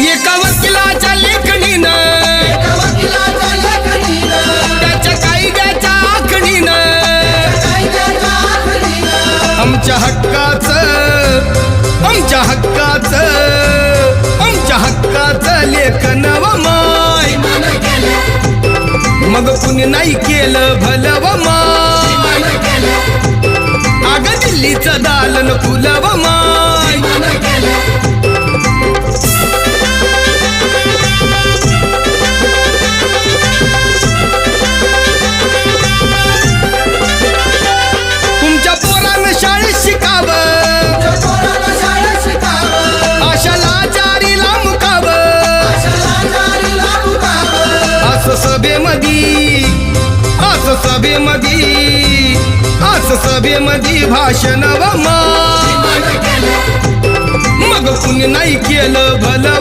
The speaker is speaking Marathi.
एका वकिलाच्या लेखणीनं त्याच्या कायद्याच्या आखणीनं आमच्या हक्काचं लेखन व माय मग कुणी नाही केलं भलं व माय अग दिल्लीचं दालन फुलं व माय तुमच्या पोरानं शाळेत शिकावं आशाला जारीला मुकावं असं सभेमधी भाषण व माय मग कुणी नाही केलं भलं